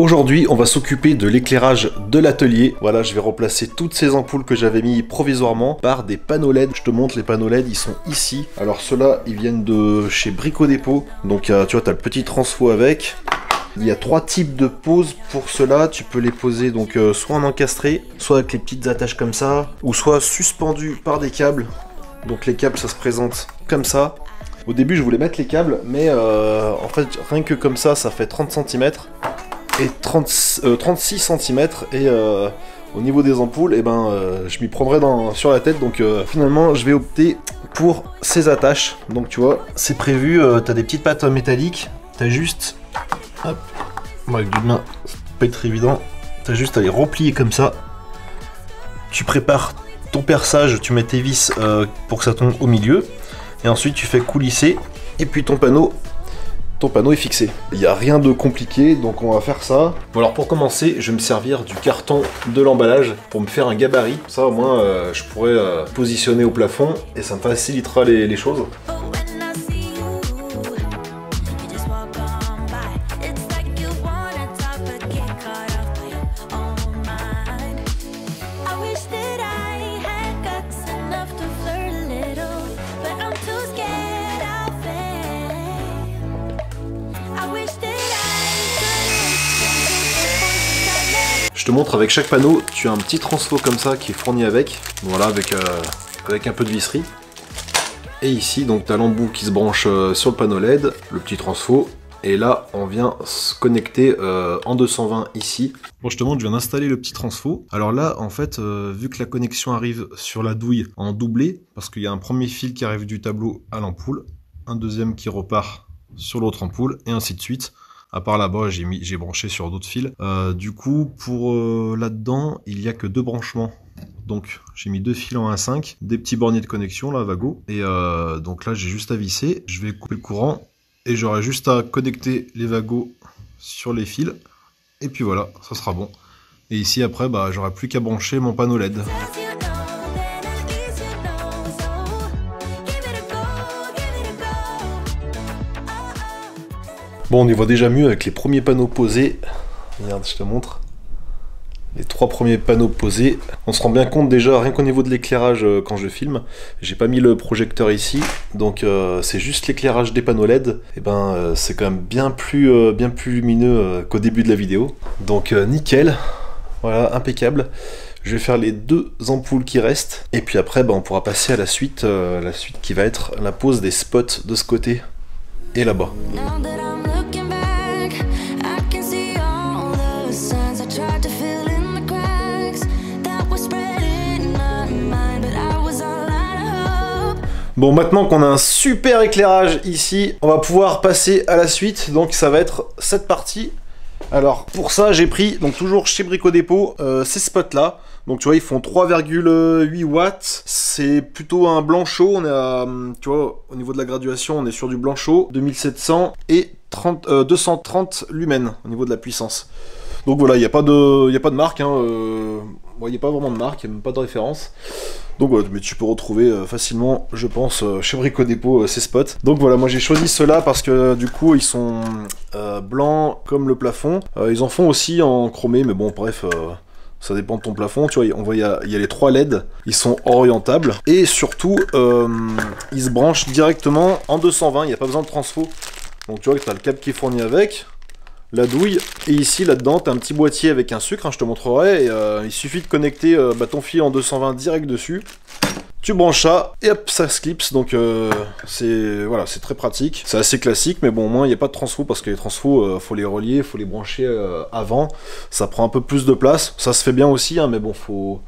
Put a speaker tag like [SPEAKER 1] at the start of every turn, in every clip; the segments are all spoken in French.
[SPEAKER 1] Aujourd'hui, on va s'occuper de l'éclairage de l'atelier. Voilà, je vais remplacer toutes ces ampoules que j'avais mis provisoirement par des panneaux LED. Je te montre les panneaux LED, ils sont ici. Alors ceux-là, ils viennent de chez Brico Dépôt. Donc tu vois, tu as le petit transfo avec. Il y a 3 types de poses pour cela. Tu peux les poser donc soit en encastré, soit avec les petites attaches comme ça, ou soit suspendus par des câbles. Donc les câbles, ça se présente comme ça. Au début, je voulais mettre les câbles, mais en fait, rien que comme ça, ça fait 30 cm et 36 cm. Et au niveau des ampoules, eh ben, je m'y prendrai sur la tête. Donc finalement, je vais opter pour ces attaches. Donc tu vois, c'est prévu. Tu as des petites pattes métalliques. Tu as juste... Hop, bon, avec d'une main, ça peut être évident. Tu as juste à les replier comme ça. Tu prépares ton perçage, tu mets tes vis pour que ça tombe au milieu. Et ensuite tu fais coulisser. Et puis ton panneau est fixé. Il n'y a rien de compliqué, donc on va faire ça. Bon, alors pour commencer, je vais me servir du carton de l'emballage pour me faire un gabarit. Ça au moins je pourrais positionner au plafond et ça me facilitera les choses. Je te montre avec chaque panneau, tu as un petit transfo comme ça qui est fourni avec, voilà, avec un peu de visserie. Et ici, donc tu as l'embout qui se branche sur le panneau LED, le petit transfo, et là on vient se connecter en 220 ici. Bon, je te montre, je viens d'installer le petit transfo. Alors là, en fait, vu que la connexion arrive sur la douille en doublé, parce qu'il y a un premier fil qui arrive du tableau à l'ampoule, un deuxième qui repart sur l'autre ampoule, et ainsi de suite. À part là-bas, j'ai branché sur d'autres fils. Du coup, pour là-dedans, il n'y a que 2 branchements. Donc, j'ai mis 2 fils en 1,5, des petits borniers de connexion, là, Vago. Et donc là, j'ai juste à visser. Je vais couper le courant et j'aurai juste à connecter les Vagos sur les fils. Et puis voilà, ça sera bon. Et ici, après, bah, j'aurai plus qu'à brancher mon panneau LED. Bon, on y voit déjà mieux avec les premiers panneaux posés. Regarde, je te montre. Les 3 premiers panneaux posés. On se rend bien compte déjà, rien qu'au niveau de l'éclairage quand je filme. J'ai pas mis le projecteur ici, donc c'est juste l'éclairage des panneaux LED. Et ben, c'est quand même bien plus lumineux qu'au début de la vidéo. Donc nickel, voilà, impeccable. Je vais faire les 2 ampoules qui restent. Et puis après, ben, on pourra passer à la suite qui va être la pose des spots de ce côté et là-bas. Bon, maintenant qu'on a un super éclairage ici, on va pouvoir passer à la suite. Donc ça va être cette partie. Alors pour ça, j'ai pris, donc toujours chez Brico Dépôt, ces spots là. Donc tu vois, ils font 3,8 watts. C'est plutôt un blanc chaud. On est à, tu vois, au niveau de la graduation, on est sur du blanc chaud, 2700 et 230 lumens au niveau de la puissance. Donc voilà, il n'y a pas de marque, hein, il n'y a pas vraiment de marque, il n'y a même pas de référence. Donc voilà, mais tu peux retrouver facilement, je pense, chez Brico Dépôt ces spots. Donc voilà, moi j'ai choisi ceux-là parce que du coup ils sont blancs comme le plafond. Ils en font aussi en chromé, mais bon bref, ça dépend de ton plafond. Tu vois, on voit il y a les 3 LED, ils sont orientables. Et surtout, ils se branchent directement en 220, il n'y a pas besoin de transfo. Donc tu vois que tu as le câble qui est fourni avec. La douille, et ici là-dedans t'as un petit boîtier avec un sucre, hein, je te montrerai, et il suffit de connecter ton fil en 220 direct dessus, tu branches ça, et hop, ça se clipse, donc voilà, c'est très pratique, c'est assez classique, mais bon, au moins il n'y a pas de transfo, parce que les transfos, faut les relier, faut les brancher avant, ça prend un peu plus de place, ça se fait bien aussi, hein, mais bon, faut...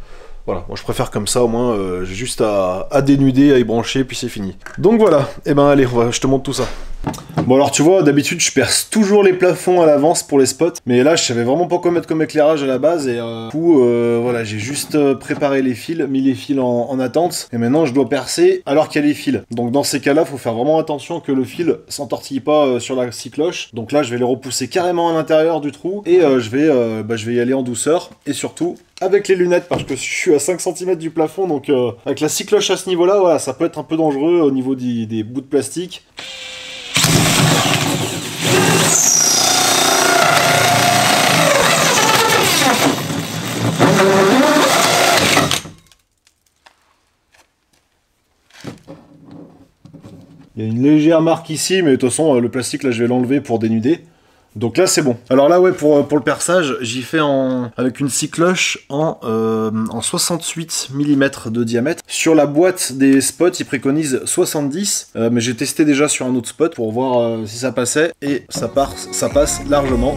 [SPEAKER 1] Voilà, moi je préfère comme ça, au moins j'ai juste à dénuder, à y brancher, puis c'est fini. Donc voilà, et ben allez, je te montre tout ça. Bon alors tu vois, d'habitude je perce toujours les plafonds à l'avance pour les spots, mais là je savais vraiment pas quoi mettre comme éclairage à la base, et du coup voilà, j'ai juste préparé les fils, mis les fils en attente, et maintenant je dois percer alors qu'il y a les fils. Donc dans ces cas là, faut faire vraiment attention que le fil s'entortille pas sur la scie cloche, donc là je vais les repousser carrément à l'intérieur du trou, et je vais y aller en douceur, et surtout avec les lunettes, parce que je suis à 5 cm du plafond, donc avec la scie cloche à ce niveau là, voilà, ça peut être un peu dangereux au niveau des bouts de plastique. Il y a une légère marque ici, mais de toute façon, le plastique, là, je vais l'enlever pour dénuder. Donc là, c'est bon. Alors là, ouais, pour le perçage, j'y fais avec une scie cloche en 68 mm de diamètre. Sur la boîte des spots, ils préconisent 70, mais j'ai testé déjà sur un autre spot pour voir si ça passait, et ça passe largement.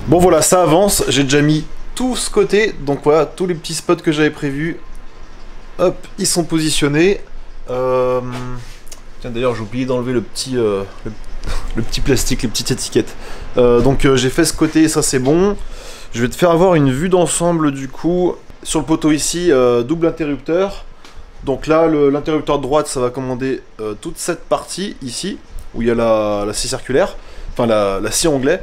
[SPEAKER 1] Bon voilà, ça avance, j'ai déjà mis tout ce côté, donc voilà, tous les petits spots que j'avais prévus, hop, ils sont positionnés. Tiens, d'ailleurs, j'ai oublié d'enlever le petit plastique, les petites étiquettes. Donc j'ai fait ce côté, ça c'est bon. Je vais te faire avoir une vue d'ensemble du coup. Sur le poteau ici, double interrupteur. Donc là, l'interrupteur de droite, ça va commander toute cette partie ici, où il y a la scie circulaire, enfin la scie onglet.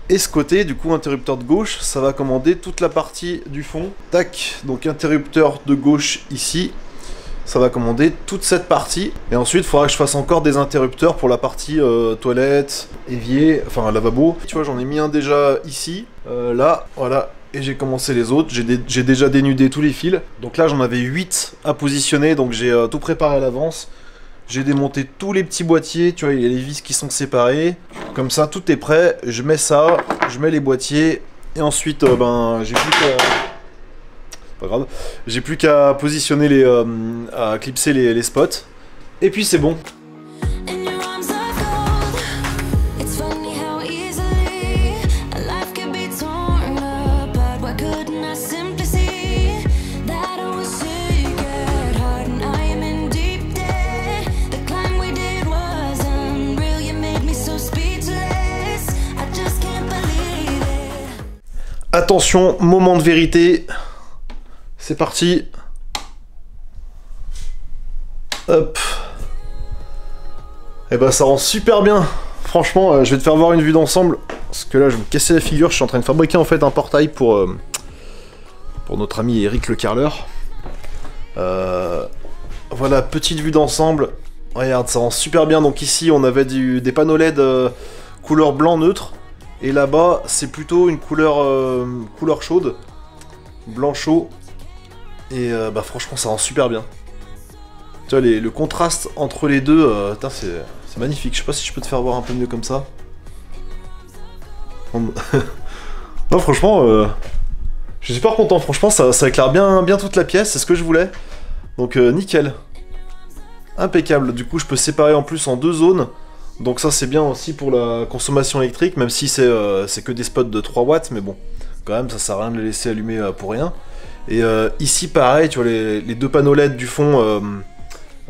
[SPEAKER 1] Et ce côté, du coup, interrupteur de gauche, ça va commander toute la partie du fond. Tac, donc interrupteur de gauche ici, ça va commander toute cette partie. Et ensuite, il faudra que je fasse encore des interrupteurs pour la partie toilette, évier, enfin lavabo. Tu vois, j'en ai mis un déjà ici, là, voilà. Et j'ai commencé les autres, j'ai déjà dénudé tous les fils. Donc là, j'en avais 8 à positionner, donc j'ai tout préparé à l'avance. J'ai démonté tous les petits boîtiers, tu vois, il y a les vis qui sont séparées. Comme ça, tout est prêt. Je mets ça, je mets les boîtiers. Et ensuite, ben, j'ai plus qu'à... Pas grave. J'ai plus qu'à positionner à clipser les spots. Et puis c'est bon. Attention, moment de vérité. C'est parti. Hop. Et ben ça rend super bien. Franchement, je vais te faire voir une vue d'ensemble. Parce que là, je vais me casser la figure. Je suis en train de fabriquer en fait un portail pour notre ami Eric le carreleur. Voilà, petite vue d'ensemble. Regarde, ça rend super bien. Donc ici, on avait des panneaux LED couleur blanc neutre. Et là-bas, c'est plutôt une couleur chaude, blanc chaud. Et bah franchement, ça rend super bien. Tu vois, le contraste entre les deux, c'est magnifique. Je sais pas si je peux te faire voir un peu mieux comme ça. Non, franchement, je suis super content. Franchement, ça éclaire bien toute la pièce. C'est ce que je voulais. Donc, nickel. Impeccable. Du coup, je peux séparer en plus en 2 zones. Donc ça c'est bien aussi pour la consommation électrique, même si c'est que des spots de 3 watts, mais bon, quand même ça sert à rien de les laisser allumer pour rien. Et ici pareil, tu vois les 2 panneaux LED du fond,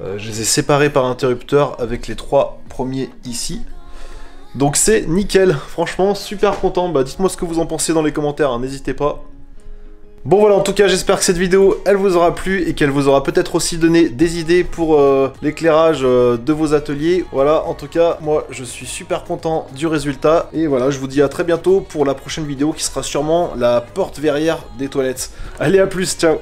[SPEAKER 1] je les ai séparés par interrupteur avec les 3 premiers ici. Donc c'est nickel, franchement super content, bah dites-moi ce que vous en pensez dans les commentaires, hein, n'hésitez pas. Bon voilà, en tout cas j'espère que cette vidéo elle vous aura plu et qu'elle vous aura peut-être aussi donné des idées pour l'éclairage de vos ateliers. Voilà, en tout cas moi je suis super content du résultat et voilà, je vous dis à très bientôt pour la prochaine vidéo qui sera sûrement la porte verrière des toilettes. Allez, à plus, ciao.